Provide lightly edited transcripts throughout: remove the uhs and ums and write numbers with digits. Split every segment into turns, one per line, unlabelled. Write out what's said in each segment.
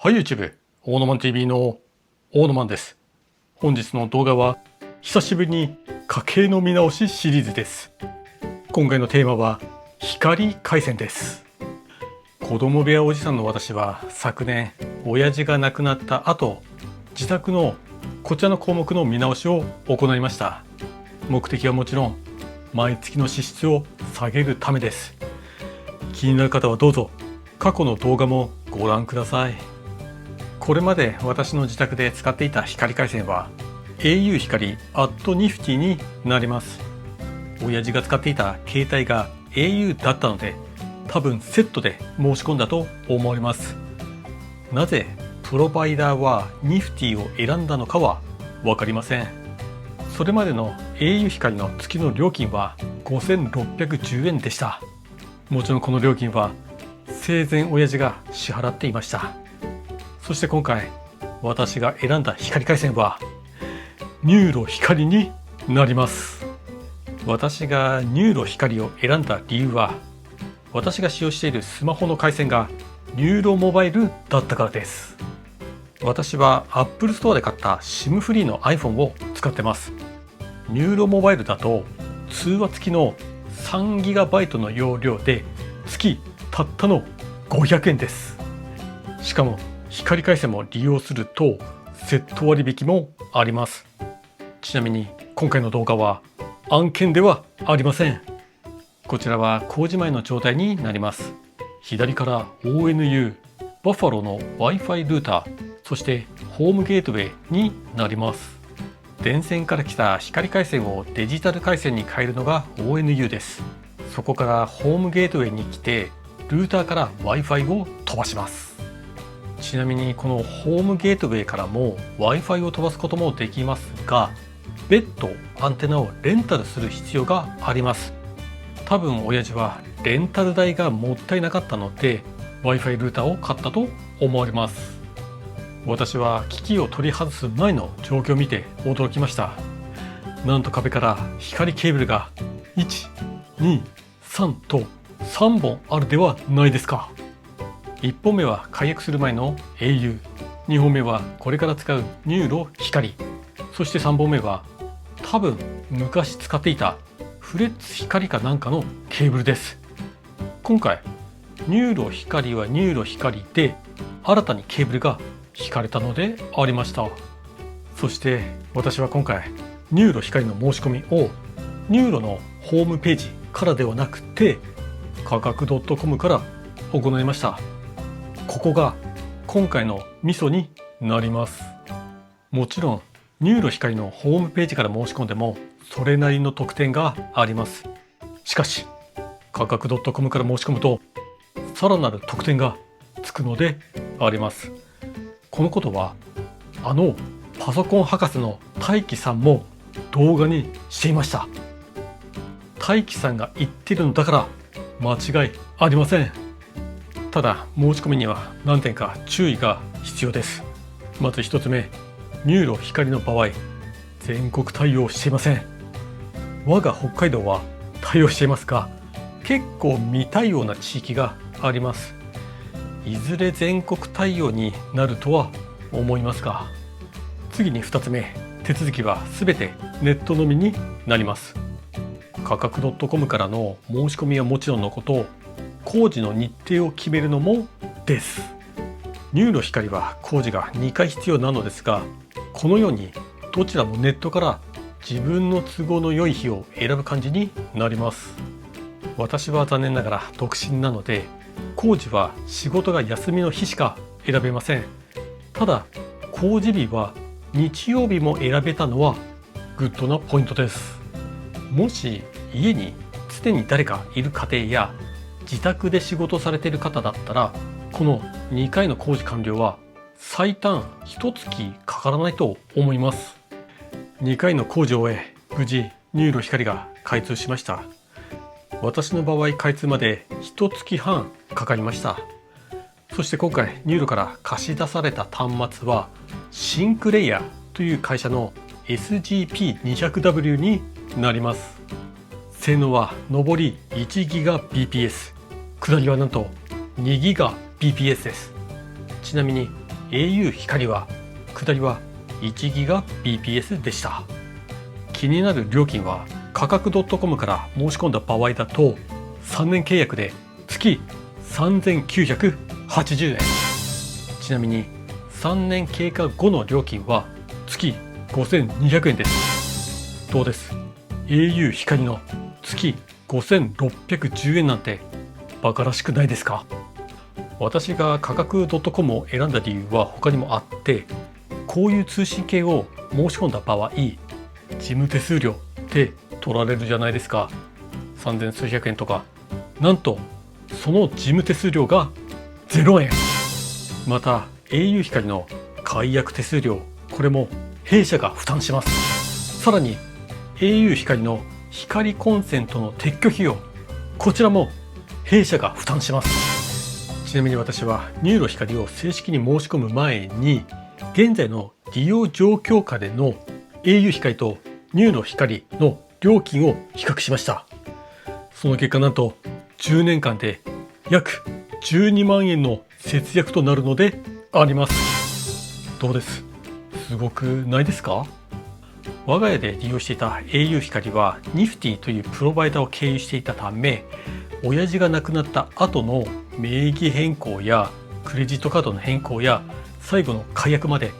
はい、YouTube、オーノマン TV のオーノマンです。本日の動画は、久しぶりに家計の見直しシリーズです。今回のテーマは、光回線です。子供部屋おじさんの私は、昨年、親父が亡くなった後、自宅のこちらの項目の見直しを行いました。目的はもちろん、毎月の支出を下げるためです。気になる方はどうぞ、過去の動画もご覧ください。これまで私の自宅で使っていた光回線は au 光 @nifty になります。親父が使っていた携帯が au だったので多分セットで申し込んだと思われます。なぜプロバイダーは nifty を選んだのかは分かりません。それまでの au 光の月の料金は5610円でした。もちろんこの料金は生前親父が支払っていました。そして今回私が選んだ光回線はニューロ光になります。私がニューロ光を選んだ理由は、私が使用しているスマホの回線がニューロモバイルだったからです。私は Apple Store で買った SIM フリーの iPhone を使ってます。ニューロモバイルだと通話付きの 3GB の容量で月たったの500円です。しかも光回線も利用するとセット割引もあります。ちなみに今回の動画は案件ではありません。こちらは工事前の状態になります。左から ONU、バッファローの Wi-Fi ルーター、そしてホームゲートウェイになります。電線から来た光回線をデジタル回線に変えるのが ONU です。そこからホームゲートウェイに来てルーターから Wi-Fi を飛ばします。ちなみにこのホームゲートウェイからも Wi-Fi を飛ばすこともできますが、別途アンテナをレンタルする必要があります。多分親父はレンタル代がもったいなかったので Wi-Fi ルーターを買ったと思われます。私は機器を取り外す前の状況を見て驚きました。なんと壁から光ケーブルが1、2、3と3本あるではないですか。1本目は解約する前の au、 2本目はこれから使うニューロ光、そして3本目は多分昔使っていたフレッツ光かなんかのケーブルです。今回ニューロ光はニューロ光で新たにケーブルが引かれたのでありました。そして私は今回ニューロ光の申し込みをニューロのホームページからではなくて価格 .com から行いました。ここが今回のミソになります。もちろんニューロ光のホームページから申し込んでもそれなりの特典があります。しかし価格 .com から申し込むとさらなる特典がつくのであります。このことはパソコン博士の大輝さんも動画にしていました。大輝さんが言っているのだから間違いありません。ただ申し込みには何点か注意が必要です。まず1つ目、ニューロ光の場合全国対応していません。我が北海道は対応していますが結構未対応な地域があります。いずれ全国対応になるとは思いますが、次に2つ目、手続きはすべてネットのみになります。価格 .com からの申し込みはもちろんのこと、工事の日程を決めるのもです。ニューロ光は工事が2回必要なのですが、このようにどちらもネットから自分の都合の良い日を選ぶ感じになります。私は残念ながら独身なので、工事は仕事が休みの日しか選べません。ただ工事日は日曜日も選べたのはグッドなポイントです。もし家に常に誰かいる家庭や自宅で仕事されている方だったら、この2回の工事完了は最短1月かからないと思います。2回の工事を終え無事ニューロ光が開通しました。私の場合開通まで1月半かかりました。そして今回ニューロから貸し出された端末はシンクレイヤーという会社の SGP200W になります。性能は上り 1GBps、下りはなんと 2GBps です。ちなみに au 光は下りは 1GBps でした。気になる料金は価格 .com から申し込んだ場合だと3年契約で月3980円。ちなみに3年経過後の料金は月5200円です。どうです？ au 光の月5610円なんてバカらしくないですか？私が価格 .com を選んだ理由は他にもあって、こういう通信系を申し込んだ場合、事務手数料って取られるじゃないですか。3000数百円とか。なんとその事務手数料が0円。また au 光の解約手数料、これも弊社が負担します。さらに au 光の光コンセントの撤去費用、こちらも弊社が負担します。ちなみに私はニューロ光を正式に申し込む前に、現在の利用状況下での au 光とニューロ光の料金を比較しました。その結果なんと10年間で約12万円の節約となるのであります。どうです？すごくないですか？我が家で利用していた au 光はニフティというプロバイダーを経由していたため、親父が亡くなった後の名義変更やクレジットカードの変更や最後の解約まで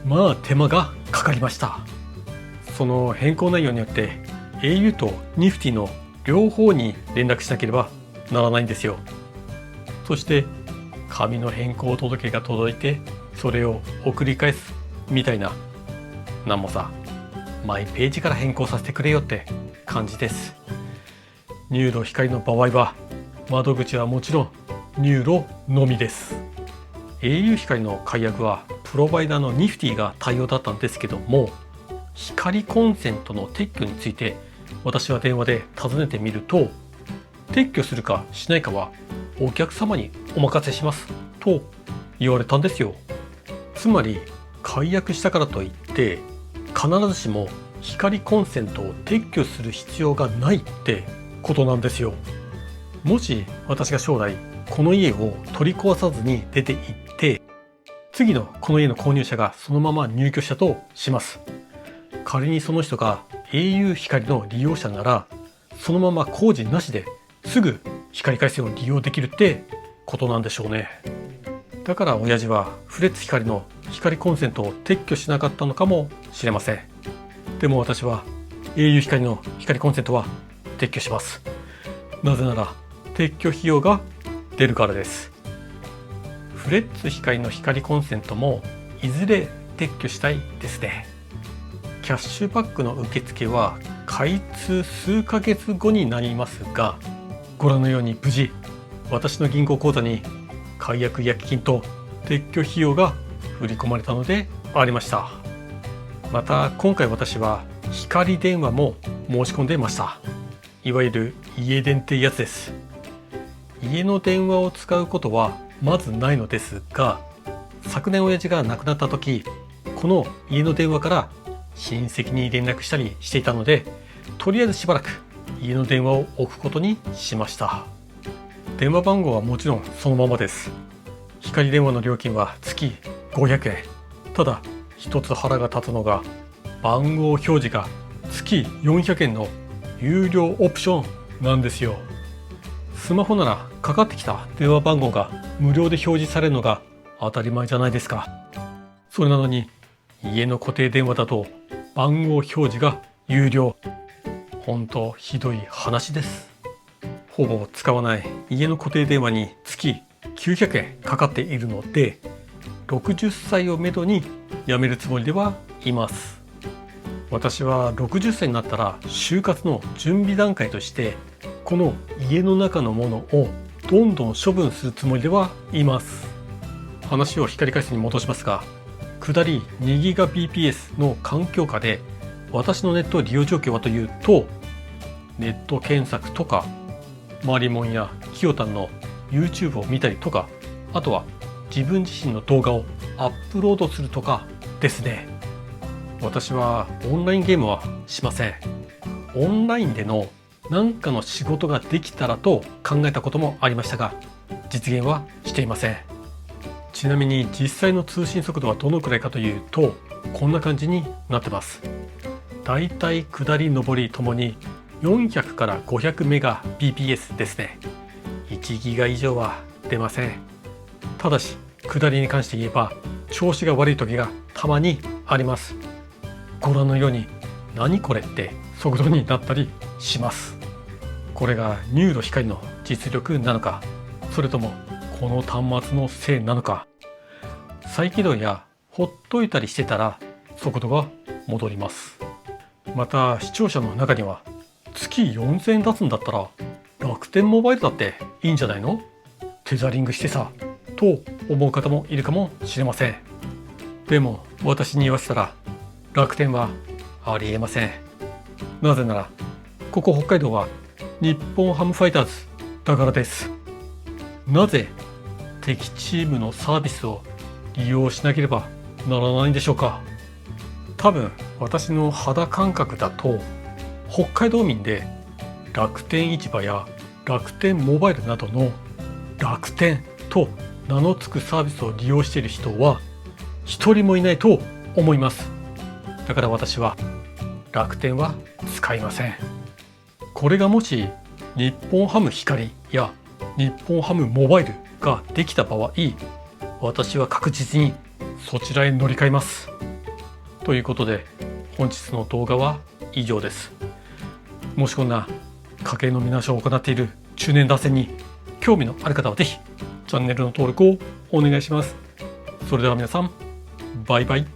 まあ手間がかかりました。その変更内容によって au とニフティの両方に連絡しなければならないんですよ。そして紙の変更届が届いてそれを送り返すみたいな、なんもさ、マイページから変更させてくれよって感じです。ニューロ光の場合は窓口はもちろんニューロのみです。 au 光の解約はプロバイダーのニフティが対応だったんですけども、光コンセントの撤去について私は電話で尋ねてみると、撤去するかしないかはお客様にお任せしますと言われたんですよ。つまり解約したからといって必ずしも光コンセントを撤去する必要がないってことなんですよ。もし私が将来この家を取り壊さずに出て行って次のこの家の購入者がそのまま入居したとします。仮にその人が au 光の利用者ならそのまま工事なしですぐ光回線を利用できるってことなんでしょうね。だから親父はフレッツ光の光コンセントを撤去しなかったのかもしれません。でも私は au 光の光コンセントは撤去します。なぜなら撤去費用が出るからです。フレッツ光の光コンセントもいずれ撤去したいですね。キャッシュバックの受付は開通数ヶ月後になりますが、ご覧のように無事私の銀行口座に解約違約金と撤去費用が振り込まれたのでありました。また今回私は光電話も申し込んでました。いわゆる家電ってやつです。家の電話を使うことはまずないのですが、昨年親父が亡くなった時、この家の電話から親戚に連絡したりしていたので、とりあえずしばらく家の電話を置くことにしました。電話番号はもちろんそのままです。光電話の料金は月500円。ただ一つ腹が立つのが番号表示が月400円の有料オプションなんですよ。スマホならかかってきた電話番号が無料で表示されるのが当たり前じゃないですか。それなのに家の固定電話だと番号表示が有料。本当ひどい話です。ほぼ使わない家の固定電話に月900円かかっているので、60歳をめどに辞めるつもりではいます。私は60歳になったら就活の準備段階としてこの家の中のものをどんどん処分するつもりではいます。話を光回線に戻しますが、下り 2GBps の環境下で私のネット利用状況はというと、ネット検索とかマリモンやキヨタンの YouTube を見たりとか、あとは自分自身の動画をアップロードするとかですね。私はオンラインゲームはしません。オンラインでの何かの仕事ができたらと考えたこともありましたが、実現はしていません。ちなみに実際の通信速度はどのくらいかというと、こんな感じになってます。だいたい下り上りともに400から500メガ bps ですね。1ギガ以上は出ません。ただし下りに関して言えば調子が悪い時がたまにあります。ご覧のように何これって速度になったりします。これがニューロ光の実力なのか、それともこの端末のせいなのか。再起動やほっといたりしてたら速度が戻ります。また視聴者の中には月4000円出すんだったら楽天モバイルだっていいんじゃないの？テザリングしてさと思う方もいるかもしれません。でも私に言わせたら楽天はありえません。なぜならここ北海道は日本ハムファイターズだからです。なぜ敵チームのサービスを利用しなければならないんでしょうか。多分私の肌感覚だと北海道民で楽天市場や楽天モバイルなどの楽天と名の付くサービスを利用している人は一人もいないと思います。だから私は楽天は使いません。これがもし日本ハム光や日本ハムモバイルができた場合、私は確実にそちらへ乗り換えます。ということで本日の動画は以上です。もしこんな家計の見直しを行っている中年男性に興味のある方はぜひチャンネルの登録をお願いします。それでは皆さん、バイバイ。